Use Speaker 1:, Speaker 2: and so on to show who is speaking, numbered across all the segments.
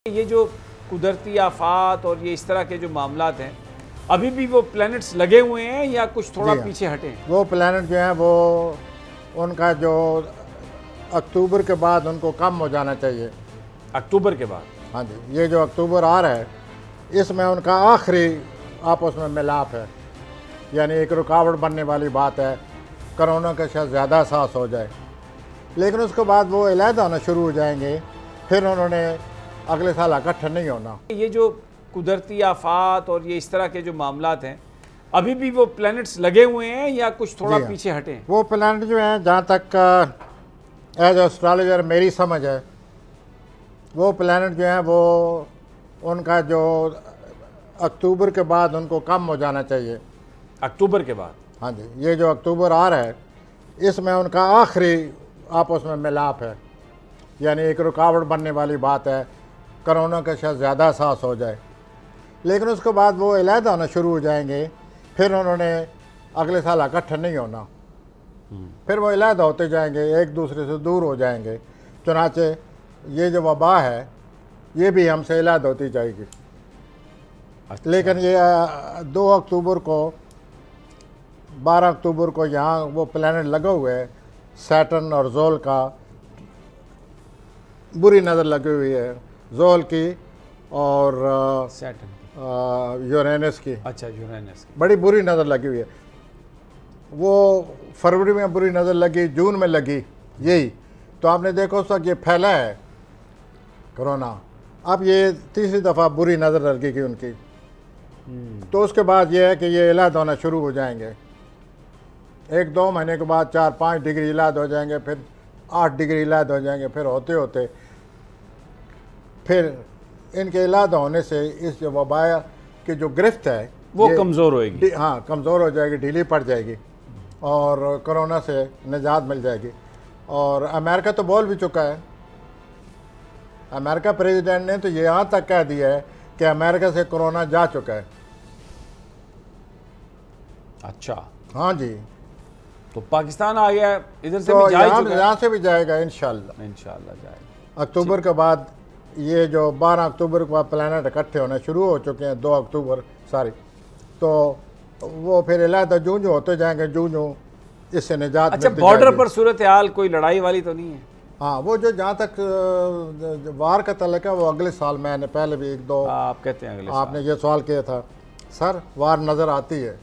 Speaker 1: ये जो कुदरती आफात और ये इस तरह के जो मामलात हैं, अभी भी वो प्लैनेट्स लगे हुए हैं या कुछ थोड़ा पीछे हटे हैं?
Speaker 2: वो प्लैनेट जो हैं वो उनका जो अक्टूबर के बाद उनको कम हो जाना चाहिए।
Speaker 1: अक्टूबर के बाद?
Speaker 2: हाँ जी, ये जो अक्टूबर आ रहा है इसमें उनका आखिरी आपस में मिलाप है, यानी एक रुकावट बनने वाली बात है। कोरोना का शायद ज़्यादा एहसास हो जाए, लेकिन उसके बाद वो अलहदा होना शुरू हो जाएंगे, फिर उन्होंने अगले साल इकट्ठा नहीं होना। ये
Speaker 1: जो कुदरती आफात और ये इस तरह के जो मामलात हैं, अभी भी वो प्लैनेट्स लगे हुए हैं या कुछ थोड़ा पीछे हटे हैं?
Speaker 2: वो प्लैनेट जो हैं, जहाँ तक एज एस्ट्रोलॉजर मेरी समझ है, वो प्लैनेट जो हैं वो उनका जो अक्टूबर के बाद उनको कम हो जाना चाहिए।
Speaker 1: अक्टूबर के बाद?
Speaker 2: हाँ जी, ये जो अक्टूबर आ रहा है इसमें उनका आखिरी आपस में मिलाप है, यानी एक रुकावट बनने वाली बात है। कोरोना का शायद ज़्यादा एहसास हो जाए, लेकिन उसके बाद वो अलहदा होना शुरू हो जाएंगे, फिर उन्होंने अगले साल इकट्ठा नहीं होना, फिर वो अलहदा होते जाएंगे, एक दूसरे से दूर हो जाएंगे। चुनाचे ये जो वबा है ये भी हमसे अलहदा होती जाएगी।
Speaker 1: अच्छा।
Speaker 2: लेकिन ये 2 अक्टूबर को 12 अक्टूबर को यहाँ वो प्लैनेट लगा हुआ है, सैटर्न और जोल का बुरी नज़र लगी हुई है, जोल की और
Speaker 1: सैटर्न की,
Speaker 2: यूरेनस की।
Speaker 1: अच्छा, यूरेनस की
Speaker 2: बड़ी बुरी नज़र लगी हुई है। वो फरवरी में बुरी नज़र लगी, जून में लगी, यही तो आपने देखो उस वक्त ये फैला है कोरोना। अब ये तीसरी दफ़ा बुरी नज़र लगेगी उनकी, तो उसके बाद ये है कि ये इलाज होना शुरू हो जाएंगे। 1-2 महीने के बाद 4-5 डिग्री इलाज हो जाएंगे, फिर 8 डिग्री इलाज हो जाएंगे, फिर होते होते फिर इनके इलाज होने से इस जो वबा की जो गिरफ्त है
Speaker 1: वो कमज़ोर होएगी।
Speaker 2: हाँ, कमज़ोर हो जाएगी, ढीली पड़ जाएगी और कोरोना से निजात मिल जाएगी। और अमेरिका तो बोल भी चुका है, अमेरिका प्रेसिडेंट ने तो ये यहाँ तक कह दिया है कि अमेरिका से कोरोना जा चुका है।
Speaker 1: अच्छा,
Speaker 2: हाँ जी,
Speaker 1: तो पाकिस्तान आ गया, इधर से
Speaker 2: तो
Speaker 1: भी
Speaker 2: यहाँ से भी जाएगा इंशाल्लाह
Speaker 1: जाएगा।
Speaker 2: अक्टूबर के बाद ये जो 12 अक्टूबर के बाद प्लैनेट इकट्ठे होने शुरू हो चुके हैं, 2 अक्टूबर सारी, तो वो फिर इलादा जूं जूं होते जाएंगे, जूं जूं इससे निजात।
Speaker 1: अच्छा, बॉर्डर पर सूरत हाल कोई लड़ाई वाली तो नहीं है?
Speaker 2: हाँ, वो जो जहाँ तक वार का तल्लुक है वो अगले साल, मैंने पहले भी 1-2
Speaker 1: आप कहते हैं अगले
Speaker 2: आपने ये सवाल किया था सर, वार नज़र आती है।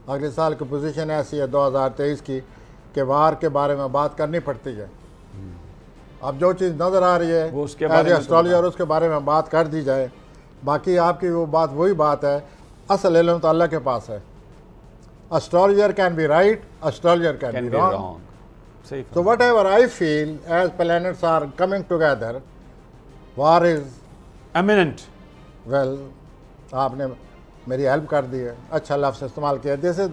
Speaker 2: अगले साल की पोजीशन ऐसी है 2023 की कि वार के बारे में बात करनी पड़ती है। अब जो चीज़ नज़र आ रही है
Speaker 1: वो उसके बारे में
Speaker 2: एस्ट्रोलॉजर उसके बारे में बात कर दी जाए। बाकी आपकी वो बात वही बात है, असल इल्म तो अल्लाह के पास है। Astrologer can be right, astrologer can be wrong. So whatever I feel, as planets are coming together, war is
Speaker 1: imminent.
Speaker 2: Well, आपने मेरी हेल्प कर दी है, अच्छा लफ्ज़ इस्तेमाल किया। This is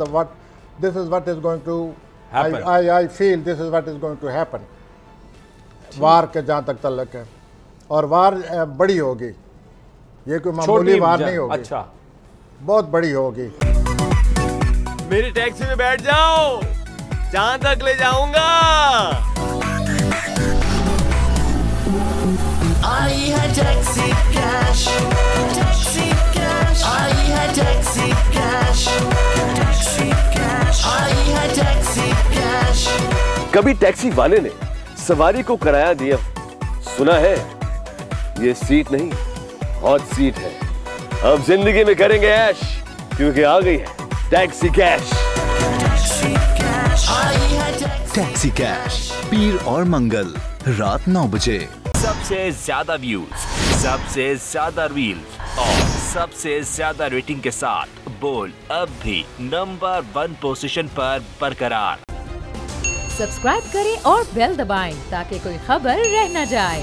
Speaker 2: what is going to happen. I feel this is what is going to happen. वार के जहाँ तक तल्लुक है, और वार बड़ी होगी, ये कोई मामूली वार नहीं होगी।
Speaker 1: अच्छा,
Speaker 2: बहुत बड़ी होगी।
Speaker 3: मेरी टैक्सी में बैठ जाओ, जहां तक ले जाऊंगा।
Speaker 4: आई है टैक्सी कैश, टैक्सी कैश, आई है टैक्सी कैश, टैक्सी कैश, आई है टैक्सी कैश।
Speaker 3: कभी टैक्सी वाले ने सवारी को किराया दिया, सुना है ये सीट नहीं हॉट सीट है। अब जिंदगी में करेंगे ऐश, क्योंकि आ गई है टैक्सी कैश।
Speaker 5: टैक्सी कैश, पीर और मंगल रात 9 बजे।
Speaker 6: सबसे ज्यादा व्यूज, सबसे ज्यादा रील्स और सबसे ज्यादा रेटिंग के साथ बोल अब भी नंबर 1 पोजीशन पर बरकरार।
Speaker 7: सब्सक्राइब करें और बेल दबाएं ताकि कोई खबर रह न जाए।